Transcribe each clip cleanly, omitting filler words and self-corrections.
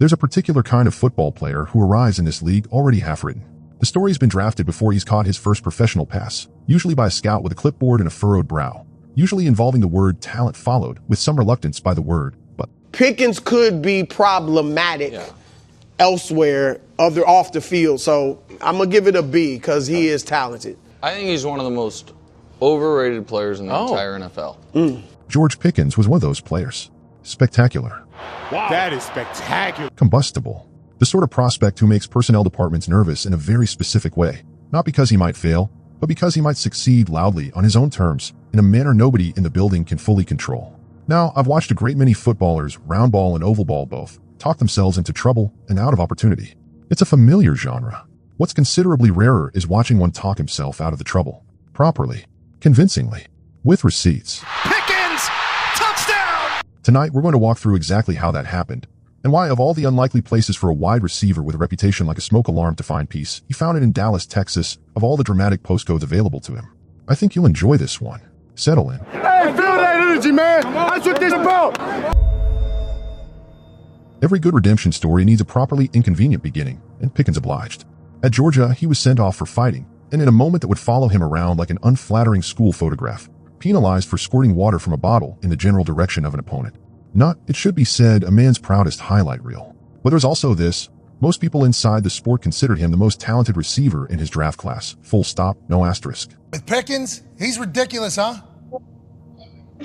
There's a particular kind of football player who arrives in this league already half-written. The story's been drafted before he's caught his first professional pass, usually by a scout with a clipboard and a furrowed brow, usually involving the word talent followed with some reluctance by the word but. Pickens could be problematic elsewhere, off the field, so I'm going to give it a B because he is talented. I think he's one of the most overrated players in the entire NFL. George Pickens was one of those players. Spectacular. Wow. That is spectacular. Combustible. The sort of prospect who makes personnel departments nervous in a very specific way, not because he might fail, but because he might succeed loudly on his own terms in a manner nobody in the building can fully control. Now, I've watched a great many footballers, round ball and oval ball both, talk themselves into trouble and out of opportunity. It's a familiar genre. What's considerably rarer is watching one talk himself out of the trouble, properly, convincingly, with receipts. Pickens! Touchdown! Tonight, we're going to walk through exactly how that happened, and why of all the unlikely places for a wide receiver with a reputation like a smoke alarm to find peace, he found it in Dallas, Texas, of all the dramatic postcodes available to him. I think you'll enjoy this one. Settle in. Hey, feel that energy, man! That's what this is about! Every good redemption story needs a properly inconvenient beginning, and Pickens obliged. At Georgia, he was sent off for fighting, and in a moment that would follow him around like an unflattering school photograph, penalized for squirting water from a bottle in the general direction of an opponent. Not, it should be said, a man's proudest highlight reel. But there's also this. Most people inside the sport considered him the most talented receiver in his draft class. Full stop, no asterisk. With Pickens, he's ridiculous, huh?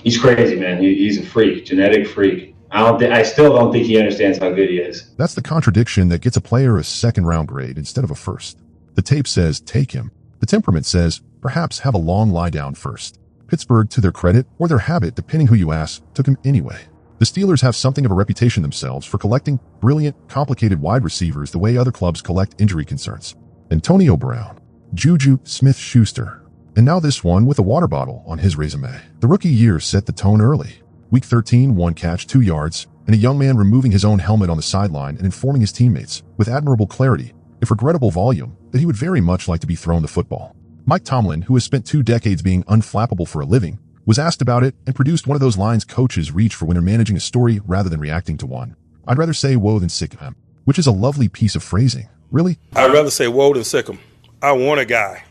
He's crazy, man. He's a freak, genetic freak. I still don't think he understands how good he is. That's the contradiction that gets a player a second-round grade instead of a first. The tape says, take him. The temperament says, perhaps have a long lie down first. Pittsburgh, to their credit, or their habit, depending who you ask, took him anyway. The Steelers have something of a reputation themselves for collecting brilliant, complicated wide receivers the way other clubs collect injury concerns. Antonio Brown, Juju Smith-Schuster, and now this one with a water bottle on his resume. The rookie year set the tone early. Week 13, 1 catch, 2 yards, and a young man removing his own helmet on the sideline and informing his teammates, with admirable clarity, if regrettable volume, that he would very much like to be thrown the football. Mike Tomlin, who has spent 2 decades being unflappable for a living, was asked about it and produced one of those lines coaches reach for when they're managing a story rather than reacting to one. I'd rather say woe than sick of him, which is a lovely piece of phrasing. Really? I'd rather say woe than sick him. I want a guy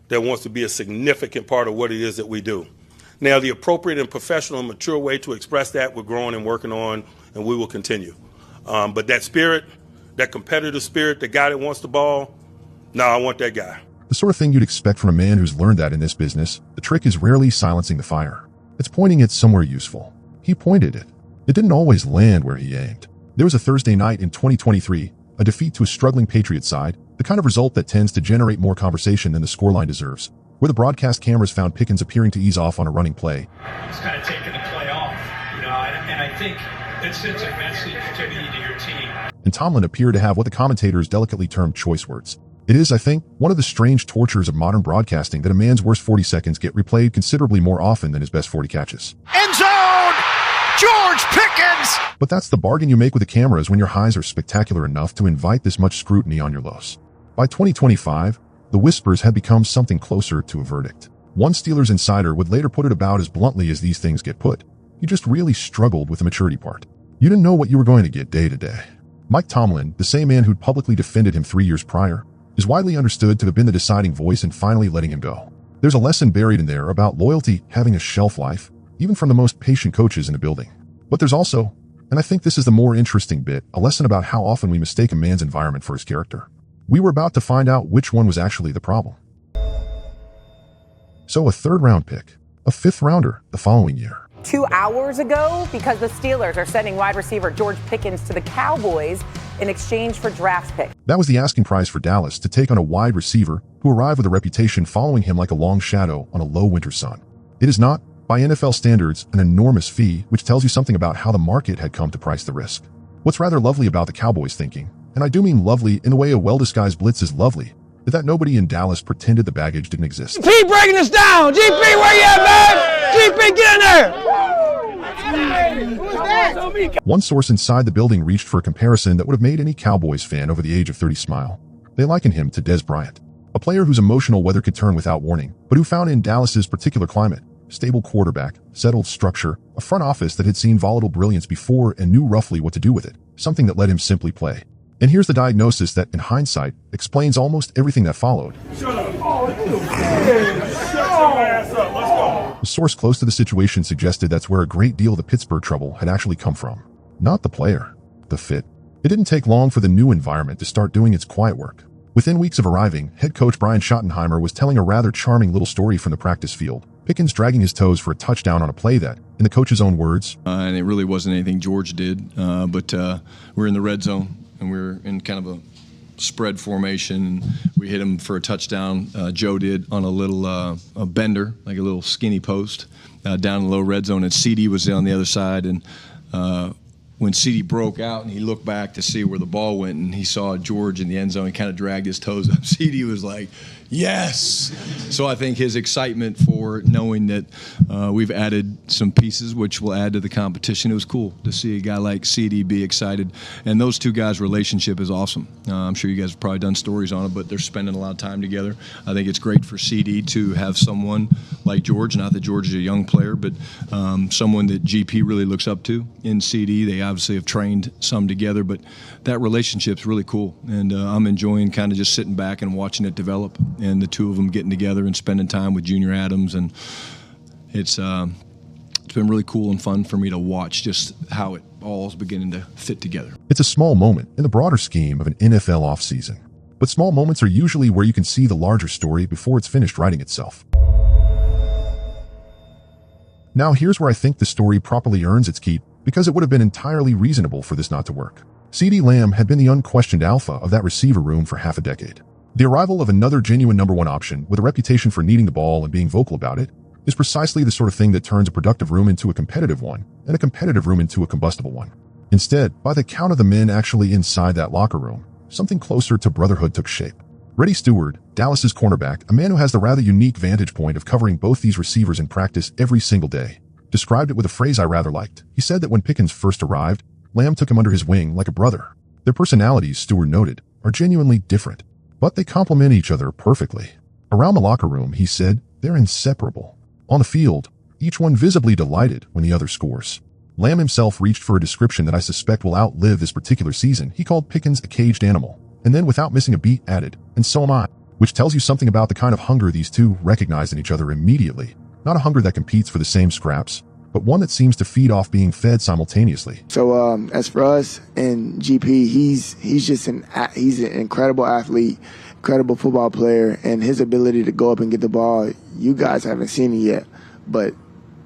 that wants to be a significant part of what it is that we do. Now, the appropriate and professional and mature way to express that, we're growing and working on, and we will continue. But that spirit, that competitive spirit, the guy that wants the ball, no, I want that guy. The sort of thing you'd expect from a man who's learned that in this business. The trick is rarely silencing the fire. It's pointing it somewhere useful. He pointed it. It didn't always land where he aimed. There was a Thursday night in 2023, a defeat to a struggling Patriots side, the kind of result that tends to generate more conversation than the scoreline deserves, where the broadcast cameras found Pickens appearing to ease off on a running play. He's kind of taking the play off, and I think it sends a message to your team. And Tomlin appeared to have what the commentators delicately termed choice words. It is, I think, one of the strange tortures of modern broadcasting that a man's worst 40 seconds get replayed considerably more often than his best 40 catches. End zone! George Pickens! But that's the bargain you make with the cameras when your highs are spectacular enough to invite this much scrutiny on your lows. By 2025, the whispers had become something closer to a verdict. One Steelers insider would later put it about as bluntly as these things get put. You just really struggled with the maturity part. You didn't know what you were going to get day to day. Mike Tomlin, the same man who'd publicly defended him 3 years prior, is widely understood to have been the deciding voice in finally letting him go. There's a lesson buried in there about loyalty having a shelf life, even from the most patient coaches in a building. But there's also, and I think this is the more interesting bit, a lesson about how often we mistake a man's environment for his character. We were about to find out which one was actually the problem. So a 3rd-round pick, a 5th-rounder the following year. 2 hours ago, because the Steelers are sending wide receiver George Pickens to the Cowboys in exchange for draft pick. That was the asking price for Dallas to take on a wide receiver who arrived with a reputation following him like a long shadow on a low winter sun. It is not, by NFL standards, an enormous fee, which tells you something about how the market had come to price the risk. What's rather lovely about the Cowboys thinking, and I do mean lovely in the way a well-disguised blitz is lovely, is that nobody in Dallas pretended the baggage didn't exist. GP breaking us down! GP, where you at, man? GP, get in there! One source inside the building reached for a comparison that would have made any Cowboys fan over the age of 30 smile. They likened him to Des Bryant, a player whose emotional weather could turn without warning, but who found in Dallas's particular climate stable quarterback, settled structure, a front office that had seen volatile brilliance before and knew roughly what to do with it, something that let him simply play. And here's the diagnosis that, in hindsight, explains almost everything that followed. A source close to the situation suggested that's where a great deal of the Pittsburgh trouble had actually come from. Not the player, the fit. It didn't take long for the new environment to start doing its quiet work. Within weeks of arriving, head coach Brian Schottenheimer was telling a rather charming little story from the practice field. Pickens dragging his toes for a touchdown on a play that, in the coach's own words, and it really wasn't anything George did, but we're in the red zone, and we're in kind of a spread formation, and we hit him for a touchdown. Joe did on a little a bender, like a little skinny post, down in the low red zone, and CeeDee was on the other side, and when CeeDee broke out and he looked back to see where the ball went and he saw George in the end zone, he kind of dragged his toes up. CeeDee was like, yes! So I think his excitement for knowing that we've added some pieces which will add to the competition, it was cool to see a guy like CeeDee be excited. And those two guys' relationship is awesome. I'm sure you guys have probably done stories on it, but they're spending a lot of time together. I think it's great for CeeDee to have someone like George, not that George is a young player, but someone that GP really looks up to in CeeDee. They obviously have trained some together, but that relationship's really cool. And I'm enjoying kind of just sitting back and watching it develop, and the two of them getting together and spending time with Junior Adams, and it's been really cool and fun for me to watch just how it all is beginning to fit together. It's a small moment in the broader scheme of an NFL offseason, but small moments are usually where you can see the larger story before it's finished writing itself. Now here's where I think the story properly earns its keep, because it would have been entirely reasonable for this not to work. CeeDee Lamb had been the unquestioned alpha of that receiver room for half a decade. The arrival of another genuine number one option with a reputation for needing the ball and being vocal about it is precisely the sort of thing that turns a productive room into a competitive one, and a competitive room into a combustible one. Instead, by the count of the men actually inside that locker room, something closer to brotherhood took shape. Reddy Stewart, Dallas's cornerback, a man who has the rather unique vantage point of covering both these receivers in practice every single day, described it with a phrase I rather liked. He said that when Pickens first arrived, Lamb took him under his wing like a brother. Their personalities, Stewart noted, are genuinely different, but they complement each other perfectly. Around the locker room, he said, they're inseparable. On the field, each one visibly delighted when the other scores. Lamb himself reached for a description that I suspect will outlive this particular season. He called Pickens a caged animal, and then without missing a beat added, and so am I, which tells you something about the kind of hunger these two recognized in each other immediately. Not a hunger that competes for the same scraps, but one that seems to feed off being fed simultaneously. So as for us and GP, he's just he's an incredible athlete, incredible football player, and his ability to go up and get the ball, you guys haven't seen it yet, but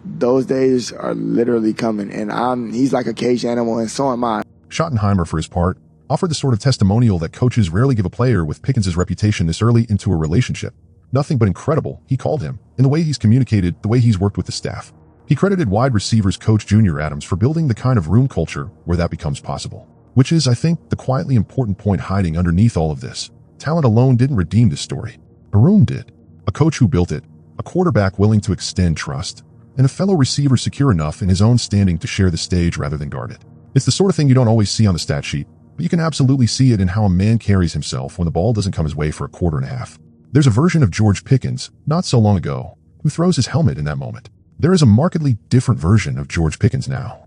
those days are literally coming, and he's like a caged animal, and so am I. Schottenheimer, for his part, offered the sort of testimonial that coaches rarely give a player with Pickens' reputation this early into a relationship. Nothing but incredible, he called him, in the way he's communicated, the way he's worked with the staff. He credited wide receivers coach Junior Adams for building the kind of room culture where that becomes possible. Which is, I think, the quietly important point hiding underneath all of this. Talent alone didn't redeem this story. A room did. A coach who built it, a quarterback willing to extend trust, and a fellow receiver secure enough in his own standing to share the stage rather than guard it. It's the sort of thing you don't always see on the stat sheet, but you can absolutely see it in how a man carries himself when the ball doesn't come his way for a quarter and a half. There's a version of George Pickens, not so long ago, who throws his helmet in that moment. There is a markedly different version of George Pickens now.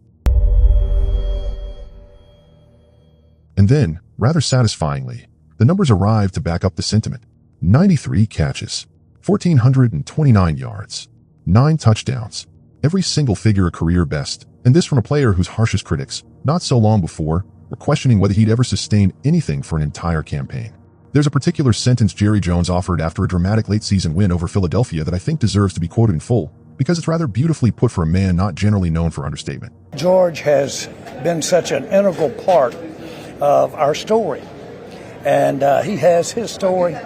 And then, rather satisfyingly, the numbers arrive to back up the sentiment. 93 catches, 1,429 yards, 9 touchdowns, every single figure a career best, and this from a player whose harshest critics, not so long before, were questioning whether he'd ever sustained anything for an entire campaign. There's a particular sentence Jerry Jones offered after a dramatic late-season win over Philadelphia that I think deserves to be quoted in full, because it's rather beautifully put for a man not generally known for understatement. George has been such an integral part of our story, and he has his story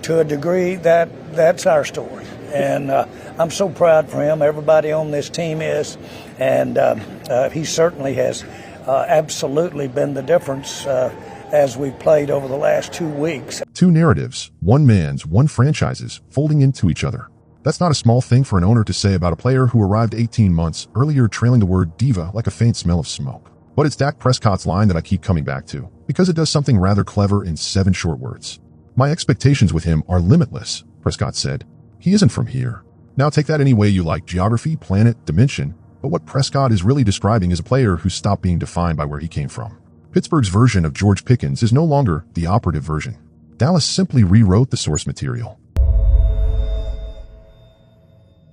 to a degree that's our story. And I'm so proud for him. Everybody on this team is, and he certainly has absolutely been the difference as we've played over the last 2 weeks. Two narratives, one man's, one franchise's, folding into each other. That's not a small thing for an owner to say about a player who arrived 18 months earlier trailing the word diva like a faint smell of smoke. But it's Dak Prescott's line that I keep coming back to, because it does something rather clever in 7 short words. My expectations with him are limitless, Prescott said. He isn't from here. Now take that any way you like, geography, planet, dimension, but what Prescott is really describing is a player who stopped being defined by where he came from. Pittsburgh's version of George Pickens is no longer the operative version. Dallas simply rewrote the source material.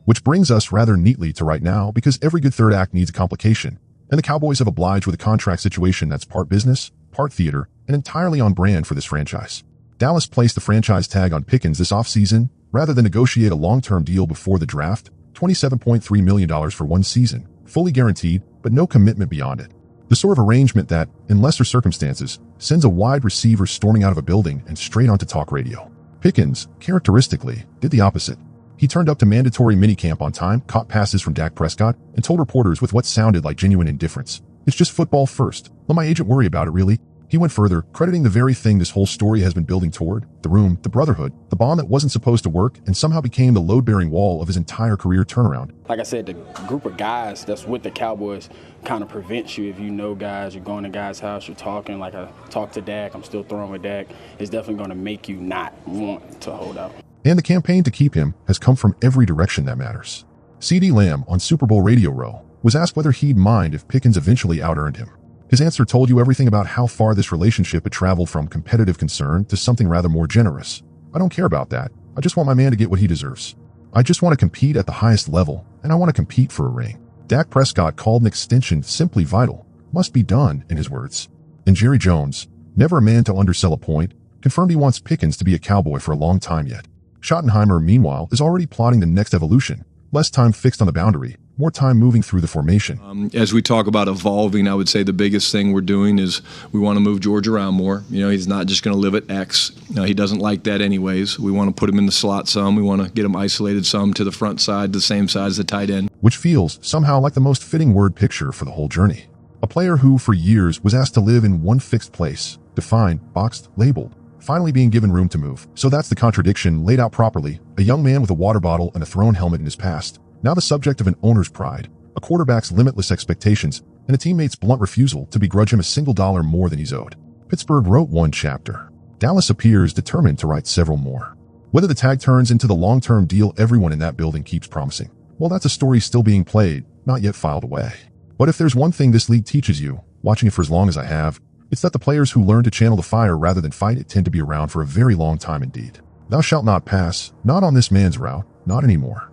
Which brings us rather neatly to right now, because every good third act needs a complication, and the Cowboys have obliged with a contract situation that's part business, part theater, and entirely on brand for this franchise. Dallas placed the franchise tag on Pickens this offseason rather than negotiate a long-term deal before the draft, $27.3 million for 1 season, fully guaranteed, but no commitment beyond it. The sort of arrangement that, in lesser circumstances, sends a wide receiver storming out of a building and straight onto talk radio. Pickens, characteristically, did the opposite. He turned up to mandatory minicamp on time, caught passes from Dak Prescott, and told reporters with what sounded like genuine indifference, "It's just football first. Let my agent worry about it, really." He went further, crediting the very thing this whole story has been building toward, the room, the brotherhood, the bond that wasn't supposed to work and somehow became the load-bearing wall of his entire career turnaround. Like I said, the group of guys that's with the Cowboys kind of prevents you if you know guys, you're going to guys' house, you're talking, like I talked to Dak, I'm still throwing with Dak. It's definitely going to make you not want to hold out. And the campaign to keep him has come from every direction that matters. CeeDee Lamb on Super Bowl Radio Row was asked whether he'd mind if Pickens eventually out-earned him. His answer told you everything about how far this relationship had traveled from competitive concern to something rather more generous. "I don't care about that. I just want my man to get what he deserves. I just want to compete at the highest level, and I want to compete for a ring." Dak Prescott called an extension simply vital. Must be done, in his words. And Jerry Jones, never a man to undersell a point, confirmed he wants Pickens to be a Cowboy for a long time yet. Schottenheimer, meanwhile, is already plotting the next evolution. Less time fixed on the boundary, more time moving through the formation. As we talk about evolving, I would say the biggest thing we're doing is we want to move George around more. He's not just going to live at X. He doesn't like that anyways. We want to put him in the slot some. We want to get him isolated some to the front side, the same side as the tight end. Which feels somehow like the most fitting word picture for the whole journey. A player who, for years, was asked to live in one fixed place, defined, boxed, labeled, finally being given room to move. So that's the contradiction laid out properly. A young man with a water bottle and a thrown helmet in his past, now the subject of an owner's pride, a quarterback's limitless expectations, and a teammate's blunt refusal to begrudge him a single dollar more than he's owed. Pittsburgh wrote one chapter. Dallas appears determined to write several more. Whether the tag turns into the long-term deal everyone in that building keeps promising, well, that's a story still being played, not yet filed away. But if there's one thing this league teaches you, watching it for as long as I have, it's that the players who learn to channel the fire rather than fight it tend to be around for a very long time indeed. Thou shalt not pass, not on this man's route, not anymore.